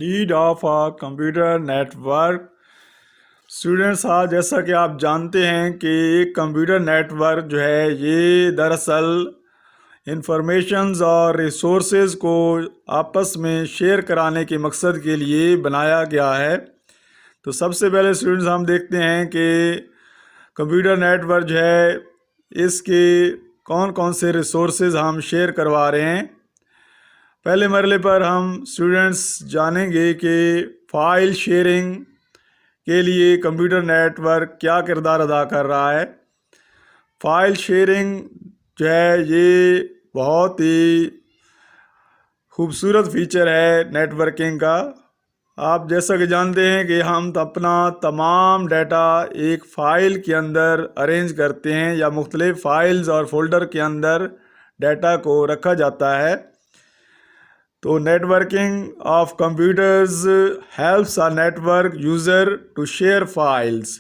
Need of a computer network. Students, آج جیسا کہ آپ جانتے ہیں کہ ایک کمپیوٹر نیٹورک جو ہے یہ دراصل انفارمیشنز اور ریسورسز کو آپس میں شیئر کرانے کے مقصد کے لیے بنایا گیا ہے. تو سب سے پہلے اسٹوڈنٹس ہم دیکھتے ہیں کہ کمپیوٹر نیٹورک جو ہے اس کے کون کون سے ریسورسز ہم شیئر کروا رہے ہیں. پہلے مرحلے پر ہم اسٹوڈنٹس جانیں گے کہ فائل شیئرنگ کے لیے کمپیوٹر نیٹورک کیا کردار ادا کر رہا ہے. فائل شیئرنگ جو ہے یہ بہت ہی خوبصورت فیچر ہے نیٹورکنگ کا. آپ جیسا کہ جانتے ہیں کہ ہم اپنا تمام ڈیٹا ایک فائل کے اندر ارینج کرتے ہیں یا مختلف فائلز اور فولڈر کے اندر ڈیٹا کو رکھا جاتا ہے. تو networking of computers helps a network user to share files.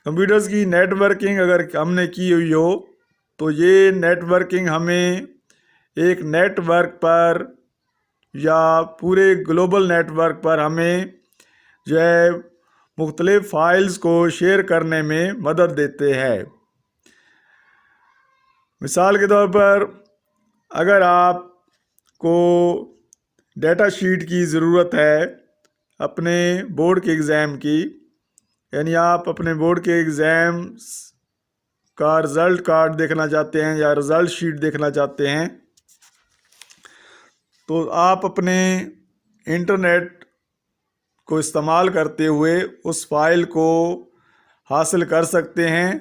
Computers کی نیٹورکنگ اگر ہم نے کی ہوئی ہو تو یہ نیٹورکنگ ہمیں ایک نیٹ ورک پر یا پورے گلوبل نیٹ ورک پر ہمیں جو ہے مختلف فائلز کو شیئر کرنے میں مدد دیتے ہیں. مثال کے طور پر اگر آپ کو ڈیٹا شیٹ کی ضرورت ہے اپنے بورڈ کے ایگزام کی، یعنی آپ اپنے بورڈ کے ایگزام کا رزلٹ کارڈ دیکھنا چاہتے ہیں یا رزلٹ شیٹ دیکھنا چاہتے ہیں، تو آپ اپنے انٹرنیٹ کو استعمال کرتے ہوئے اس فائل کو حاصل کر سکتے ہیں.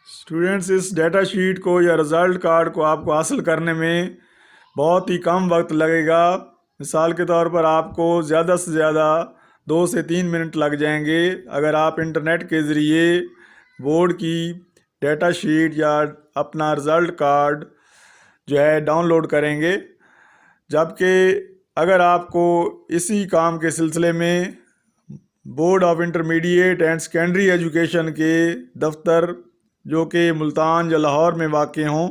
اسٹوڈینٹس، اس ڈیٹا شیٹ کو یا رزلٹ کارڈ کو آپ کو حاصل کرنے میں بہت ہی کم وقت لگے گا. مثال کے طور پر آپ کو زیادہ سے زیادہ 2 سے 3 منٹ لگ جائیں گے اگر آپ انٹرنیٹ کے ذریعے بورڈ کی ڈیٹا شیٹ یا اپنا رزلٹ کارڈ جو ہے ڈاؤن لوڈ کریں گے. جبکہ اگر آپ کو اسی کام کے سلسلے میں board of intermediate and secondary education کے دفتر جو کہ ملتان یا لاہور میں واقع ہوں،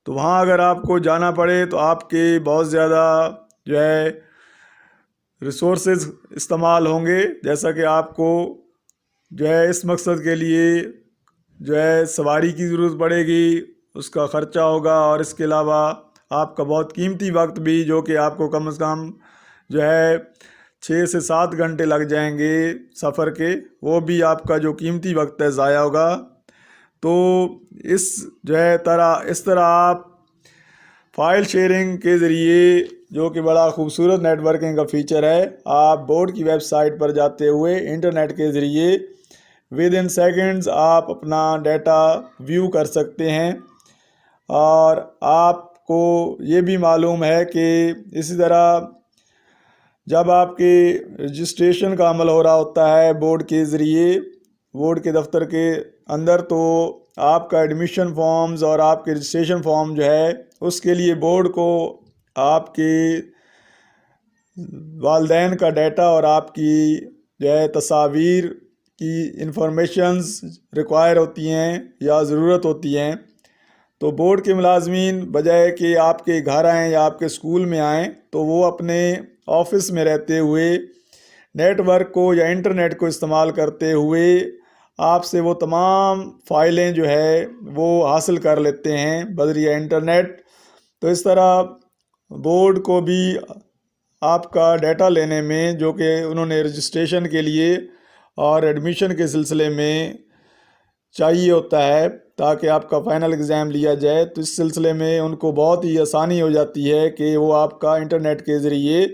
تو وہاں اگر آپ کو جانا پڑے تو آپ کے بہت زیادہ جو ہے ریسورسز استعمال ہوں گے. جیسا کہ آپ کو جو ہے اس مقصد کے لیے جو ہے سواری کی ضرورت پڑے گی، اس کا خرچہ ہوگا، اور اس کے علاوہ آپ کا بہت قیمتی وقت بھی جو کہ آپ کو کم از کم جو ہے 6 سے 7 گھنٹے لگ جائیں گے سفر کے، وہ بھی آپ کا جو قیمتی وقت ہے ضائع ہوگا. تو اس طرح آپ فائل شیئرنگ کے ذریعے، جو کہ بڑا خوبصورت نیٹ ورکنگ کا فیچر ہے، آپ بورڈ کی ویب سائٹ پر جاتے ہوئے انٹرنیٹ کے ذریعے ود ان سیکنڈز آپ اپنا ڈیٹا ویو کر سکتے ہیں. اور آپ کو یہ بھی معلوم ہے کہ اسی طرح جب آپ کے رجسٹریشن کا عمل ہو رہا ہوتا ہے بورڈ کے ذریعے بورڈ کے دفتر کے اندر، تو آپ کا ایڈمیشن فارمز اور آپ کے رجسٹریشن فارم جو ہے اس کے لیے بورڈ کو آپ کے والدین کا ڈیٹا اور آپ کی جو ہے تصاویر کی انفارمیشنز ریکوائر ہوتی ہیں یا ضرورت ہوتی ہیں. تو بورڈ کے ملازمین بجائے کہ آپ کے گھر آئیں یا آپ کے اسکول میں آئیں، تو وہ اپنے آفس میں رہتے ہوئے نیٹ ورک کو یا انٹرنیٹ کو استعمال کرتے ہوئے آپ سے وہ تمام فائلیں جو ہے وہ حاصل کر لیتے ہیں بذریعہ انٹرنیٹ. تو اس طرح بورڈ کو بھی آپ کا ڈیٹا لینے میں، جو کہ انہوں نے رجسٹریشن کے لیے اور ایڈمیشن کے سلسلے میں چاہیے ہوتا ہے تاکہ آپ کا فائنل ایگزام لیا جائے، تو اس سلسلے میں ان کو بہت ہی آسانی ہو جاتی ہے کہ وہ آپ کا انٹرنیٹ کے ذریعے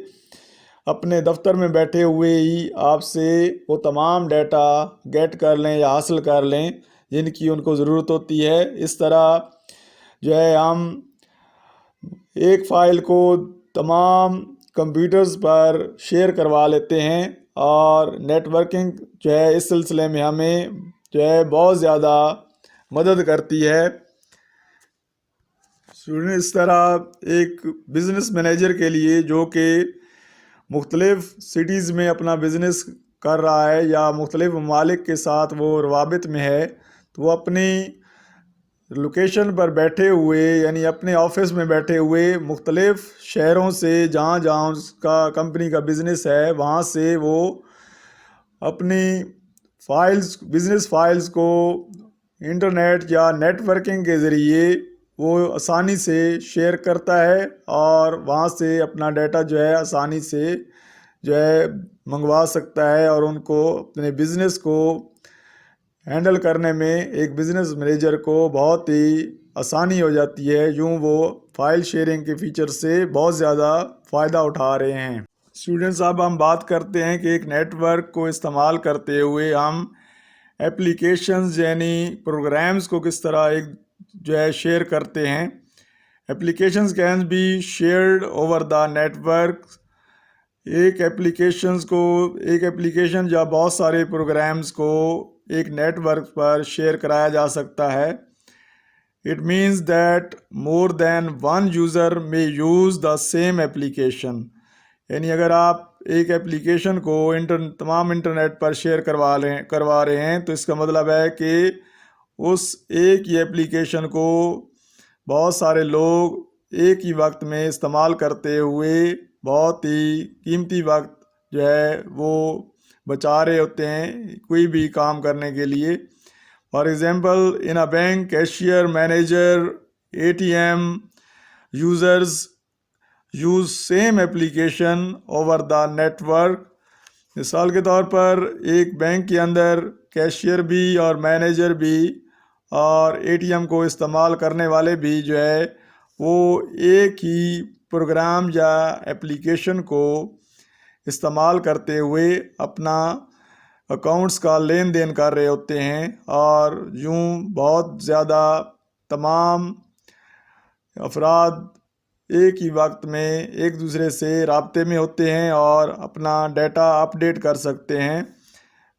اپنے دفتر میں بیٹھے ہوئے ہی آپ سے وہ تمام ڈیٹا گیٹ کر لیں یا حاصل کر لیں جن کی ان کو ضرورت ہوتی ہے. اس طرح جو ہے ہم ایک فائل کو تمام کمپیوٹرز پر شیئر کروا لیتے ہیں، اور نیٹ ورکنگ جو ہے اس سلسلے میں ہمیں جو ہے بہت زیادہ مدد کرتی ہے. اس طرح ایک بزنس مینیجر کے لیے جو کہ مختلف سٹیز میں اپنا بزنس کر رہا ہے یا مختلف ممالک کے ساتھ وہ روابط میں ہے، تو وہ اپنی لوکیشن پر بیٹھے ہوئے یعنی اپنے آفس میں بیٹھے ہوئے مختلف شہروں سے جہاں جہاں اس کا کمپنی کا بزنس ہے وہاں سے وہ اپنی بزنس فائلز کو انٹرنیٹ یا نیٹ ورکنگ کے ذریعے وہ آسانی سے شیئر کرتا ہے اور وہاں سے اپنا ڈیٹا جو ہے آسانی سے جو ہے منگوا سکتا ہے اور ان کو اپنے بزنس کو ہینڈل کرنے میں ایک بزنس مینیجر کو بہت ہی آسانی ہو جاتی ہے. یوں وہ فائل شیئرنگ کے فیچر سے بہت زیادہ فائدہ اٹھا رہے ہیں. اسٹوڈنٹس اب ہم بات کرتے ہیں کہ ایک نیٹ ورک کو استعمال کرتے ہوئے ہم ایپلیکیشنز یعنی پروگرامز کو کس طرح ایک جو ہے شیئر کرتے ہیں. Applications can be shared over the network. ایک ایپلیکیشن یا بہت سارے پروگرامز کو ایک نیٹ ورک پر شیئر کرایا جا سکتا ہے. It means that more than one user may use the same application. یعنی اگر آپ ایک ایپلیکیشن کو تمام انٹرنیٹ پر شیئر کروا رہے ہیں تو اس کا مطلب ہے کہ اس ایک ہی ایپلیکیشن کو بہت سارے لوگ ایک ہی وقت میں استعمال کرتے ہوئے بہت ہی قیمتی وقت جو ہے وہ بچا رہے ہوتے ہیں کوئی بھی کام کرنے کے لیے. For example in a bank cashier manager ATM users use same application over the network. مثال کے طور پر ایک بینک کے اندر کیشیئر بھی اور مینیجر بھی اور ATM کو استعمال کرنے والے بھی جو ہے وہ ایک ہی پروگرام یا ایپلیکیشن کو استعمال کرتے ہوئے اپنا اکاؤنٹس کا لین دین کر رہے ہوتے ہیں اور یوں بہت زیادہ تمام افراد ایک ہی وقت میں ایک دوسرے سے رابطے میں ہوتے ہیں اور اپنا ڈیٹا اپڈیٹ کر سکتے ہیں.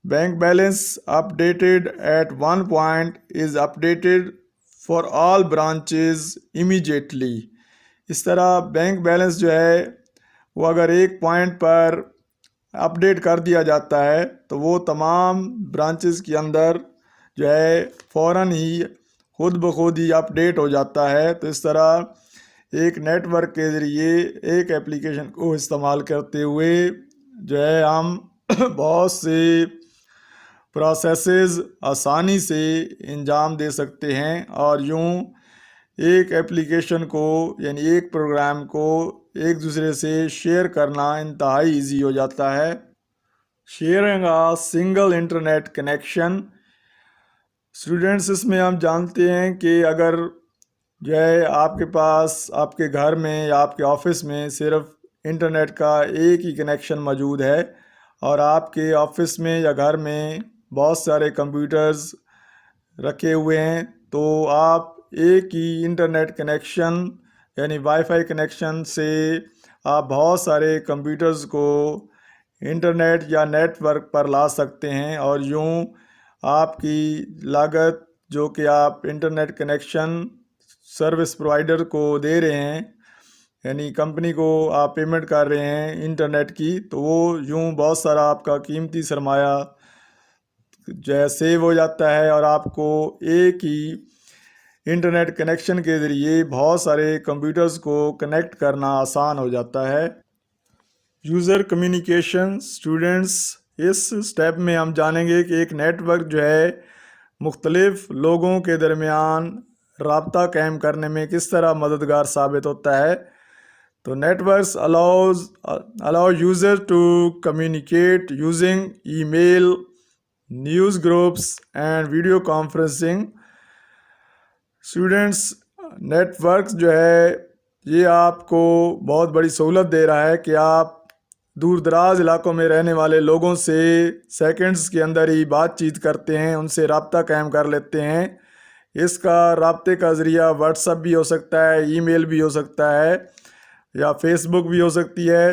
Bank balance updated at one point is updated for all branches immediately. اس طرح بینک بیلنس جو ہے وہ اگر ایک پوائنٹ پر اپڈیٹ کر دیا جاتا ہے تو وہ تمام برانچز کے اندر جو ہے فوراً ہی خود بخود ہی اپڈیٹ ہو جاتا ہے. تو اس طرح ایک نیٹ ورک کے ذریعے ایک ایپلیکیشن کو استعمال کرتے ہوئے جو ہے ہم بہت سے پروسیسز آسانی سے انجام دے سکتے ہیں اور یوں ایک ایپلیکیشن کو یعنی ایک پروگرام کو ایک دوسرے سے شیئر کرنا انتہائی ایزی ہو جاتا ہے. Sharing a single internet connection. Students اس میں ہم جانتے ہیں کہ اگر جو ہے آپ کے پاس آپ کے گھر میں یا آپ کے آفس میں صرف انٹرنیٹ کا ایک ہی کنیکشن موجود ہے اور آپ کے آفس میں یا گھر میں بہت سارے کمپیوٹرز رکھے ہوئے ہیں تو آپ ایک ہی انٹرنیٹ کنیکشن یعنی وائی فائی کنیکشن سے آپ بہت سارے کمپیوٹرز کو انٹرنیٹ یا نیٹ ورک پر لا سکتے ہیں اور یوں آپ کی لاگت جو کہ آپ انٹرنیٹ کنیکشن سروس پرووائڈر کو دے رہے ہیں یعنی کمپنی کو آپ پیمنٹ کر رہے ہیں انٹرنیٹ کی تو وہ یوں بہت سارا آپ کا قیمتی سرمایہ جو ہے سیو ہو جاتا ہے اور آپ کو ایک ہی انٹرنیٹ کنیکشن کے ذریعے بہت سارے کمپیوٹرز کو کنیکٹ کرنا آسان ہو جاتا ہے. User communication. اسٹوڈنٹس اس سٹیپ میں ہم جانیں گے کہ ایک نیٹ ورک جو ہے مختلف لوگوں کے درمیان رابطہ قائم کرنے میں کس طرح مددگار ثابت ہوتا ہے. تو networks allow users to communicate using email, news groups and video conferencing. Students networks جو ہے یہ آپ کو بہت بڑی سہولت دے رہا ہے کہ آپ دور دراز علاقوں میں رہنے والے لوگوں سے سیکنڈز کے اندر ہی بات چیت کرتے ہیں ان سے رابطہ قائم کر لیتے ہیں. اس کا رابطے کا ذریعہ واٹس ایپ بھی ہو سکتا ہے ای میل بھی ہو سکتا ہے یا فیس بک بھی ہو سکتی ہے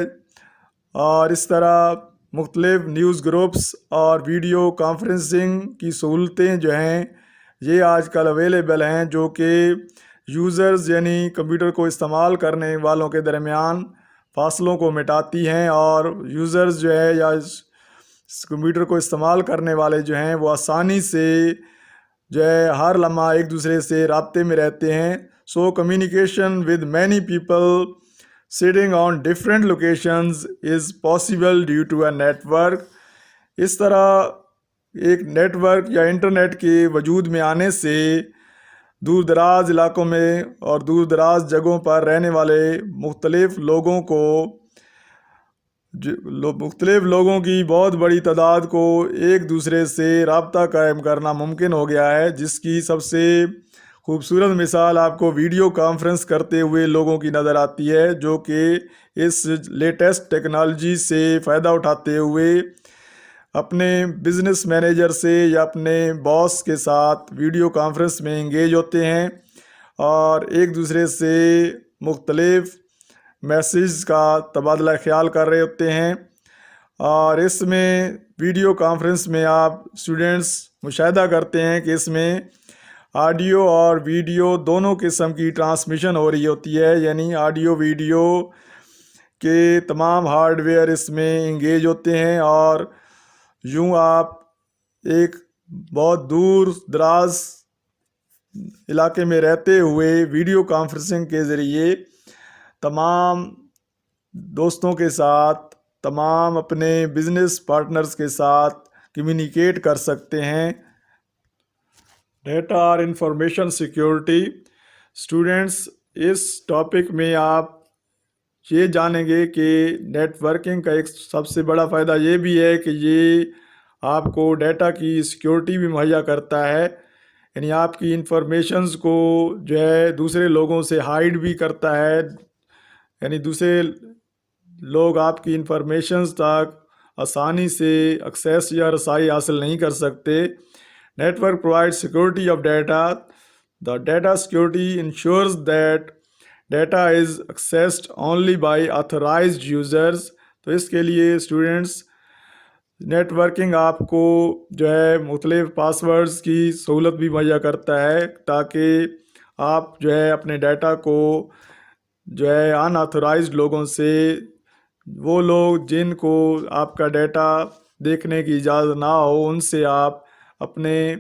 اور اس طرح مختلف نیوز گروپس اور ویڈیو کانفرنسنگ کی سہولتیں جو ہیں یہ آج کل اویلیبل ہیں جو کہ یوزرز یعنی کمپیوٹر کو استعمال کرنے والوں کے درمیان فاصلوں کو مٹاتی ہیں اور یوزرز جو ہے یا اس کمپیوٹر کو استعمال کرنے والے جو ہیں وہ آسانی سے جو ہے ہر لمحہ ایک دوسرے سے رابطے میں رہتے ہیں. So communication with many people sitting on different locations is possible due to a network. اس طرح ایک نیٹ ورک یا انٹرنیٹ کے وجود میں آنے سے دور دراز علاقوں میں اور دور دراز جگہوں پر رہنے والے مختلف لوگوں کی بہت بڑی تعداد کو ایک دوسرے سے رابطہ قائم کرنا ممکن ہو گیا ہے، جس کی سب سے خوبصورت مثال آپ کو ویڈیو کانفرنس کرتے ہوئے لوگوں کی نظر آتی ہے، جو کہ اس لیٹسٹ ٹیکنالوجی سے فائدہ اٹھاتے ہوئے اپنے بزنس مینیجر سے یا اپنے باس کے ساتھ ویڈیو کانفرنس میں انگیج ہوتے ہیں اور ایک دوسرے سے مختلف میسیج کا تبادلہ خیال کر رہے ہوتے ہیں. اور اس میں ویڈیو کانفرنس میں آپ اسٹوڈنٹس مشاہدہ کرتے ہیں کہ اس میں آڈیو اور ویڈیو دونوں قسم کی ٹرانسمیشن ہو رہی ہوتی ہے، یعنی آڈیو ویڈیو کے تمام ہارڈ ویئر اس میں انگیج ہوتے ہیں، اور یوں آپ ایک بہت دور دراز علاقے میں رہتے ہوئے ویڈیو کانفرنسنگ کے ذریعے تمام دوستوں کے ساتھ، تمام اپنے بزنس پارٹنرز کے ساتھ کمیونیکیٹ کر سکتے ہیں. ڈیٹا اور انفارمیشن سیکیورٹی. اسٹوڈنٹس، اس ٹاپک میں آپ یہ جانیں گے کہ نیٹ ورکنگ کا ایک سب سے بڑا فائدہ یہ بھی ہے کہ یہ آپ کو ڈیٹا کی سیکیورٹی بھی مہیا کرتا ہے، یعنی آپ کی انفارمیشنز کو جو ہے دوسرے لوگوں سے ہائیڈ بھی کرتا ہے، یعنی دوسرے لوگ آپ کی انفارمیشنز تک آسانی سے ایکسیس یا رسائی حاصل نہیں کر سکتے. Network provides security of data. The data security ensures that data is accessed only by authorized users. تو اس کے لیے اسٹوڈنٹس نیٹ ورکنگ آپ کو جو ہے مختلف پاس ورڈز کی سہولت بھی مہیا کرتا ہے، تاکہ آپ جو ہے اپنے ڈیٹا کو جو ہے ان آتھورائزڈ لوگوں سے، وہ لوگ جن کو آپ کا ڈیٹا دیکھنے کی اجازت نہ ہو، ان سے آپ اپنے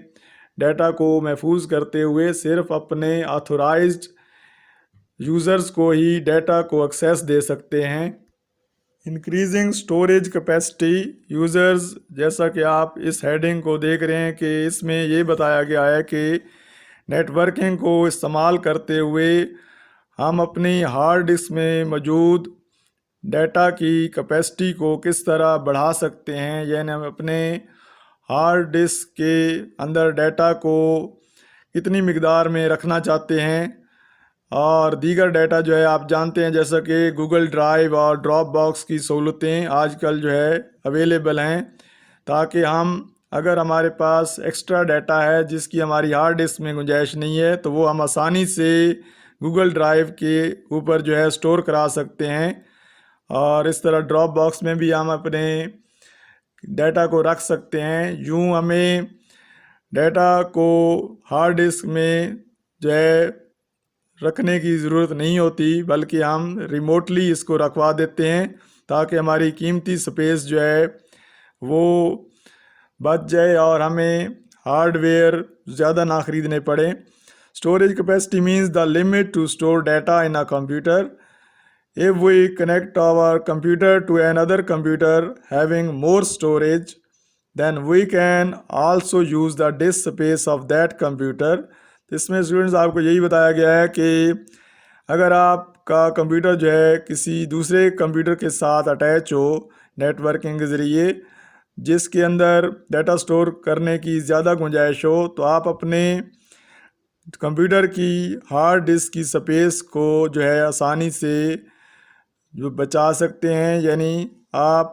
ڈیٹا کو محفوظ کرتے ہوئے صرف اپنے آتھورائزڈ یوزرز کو ہی ڈیٹا کو ایکسیس دے سکتے ہیں. Increasing storage capacity. یوزرز، جیسا کہ آپ اس ہیڈنگ کو دیکھ رہے ہیں کہ اس میں یہ بتایا گیا ہے کہ نیٹ ورکنگ کو استعمال کرتے ہوئے ہم اپنی ہارڈ ڈسک میں موجود ڈیٹا کی کیپیسٹی کو کس طرح بڑھا سکتے ہیں، یعنی ہم اپنے ہارڈ ڈسک کے اندر ڈیٹا کو کتنی مقدار میں رکھنا چاہتے ہیں. اور دیگر ڈیٹا جو ہے آپ جانتے ہیں جیسا کہ گوگل ڈرائیو اور ڈراپ باکس کی سہولتیں آج کل جو ہے اویلیبل ہیں، تاکہ ہم اگر ہمارے پاس ایکسٹرا ڈیٹا ہے جس کی ہماری ہارڈ ڈسک میں گنجائش نہیں ہے تو وہ ہم آسانی سے گوگل ڈرائیو کے اوپر جو ہے اسٹور کرا سکتے ہیں. اور اس طرح ڈراپ باکس میں بھی ہم اپنے ڈیٹا کو رکھ سکتے ہیں. یوں ہمیں ڈیٹا کو ہارڈ ڈسک میں جو ہے رکھنے کی ضرورت نہیں ہوتی، بلکہ ہم ریموٹلی اس کو رکھوا دیتے ہیں تاکہ ہماری قیمتی سپیس جو ہے وہ بچ جائے اور ہمیں ہارڈ ویئر زیادہ نہ خریدنے پڑے. Storage capacity means the limit to store data in a computer. If we connect our computer to another computer having more storage, then we can also use the disk space of that computer. اس میں students آپ کو یہی بتایا گیا ہے کہ اگر آپ کا کمپیوٹر جو ہے کسی دوسرے کمپیوٹر کے ساتھ اٹیچ ہو نیٹ ورکنگ کے ذریعے، جس کے اندر ڈیٹا سٹور کرنے کی زیادہ گنجائش ہو، تو آپ اپنے کمپیوٹر کی ہارڈ ڈسک کی سپیس کو جو ہے آسانی سے جو بچا سکتے ہیں، یعنی آپ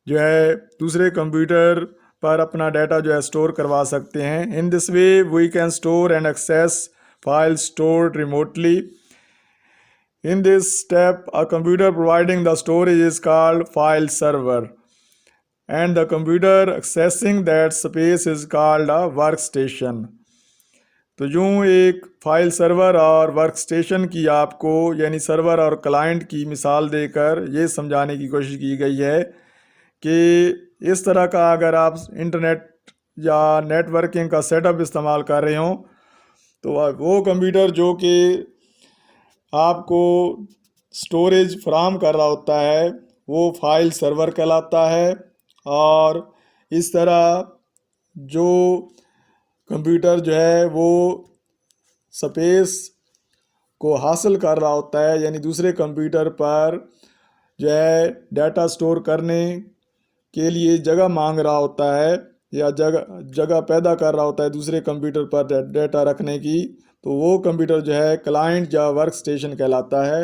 جو ہے دوسرے کمپیوٹر پر اپنا ڈیٹا جو ہے اسٹور کروا سکتے ہیں. In this way we can store and access file stored remotely. In this step a computer providing the storage is called file server and the computer accessing that space is called a workstation. تو یوں ایک file سرور اور work station کی آپ کو یعنی سرور اور client کی مثال دے کر یہ سمجھانے کی کوشش کی گئی ہے کہ اس طرح کا اگر آپ انٹرنیٹ یا نیٹ ورکنگ کا سیٹ اپ استعمال کر رہے ہوں تو وہ کمپیوٹر جو کہ آپ کو اسٹوریج فراہم کر رہا ہوتا ہے وہ فائل سرور کہلاتا ہے. اور اس طرح جو کمپیوٹر جو ہے وہ سپیس کو حاصل کر رہا ہوتا ہے یعنی دوسرے کمپیوٹر پر جو ہے ڈیٹا سٹور کرنے کے لیے جگہ مانگ رہا ہوتا ہے یا جگہ پیدا کر رہا ہوتا ہے دوسرے کمپیوٹر پر ڈیٹا رکھنے کی، تو وہ کمپیوٹر جو ہے کلائنٹ یا ورک اسٹیشن کہلاتا ہے.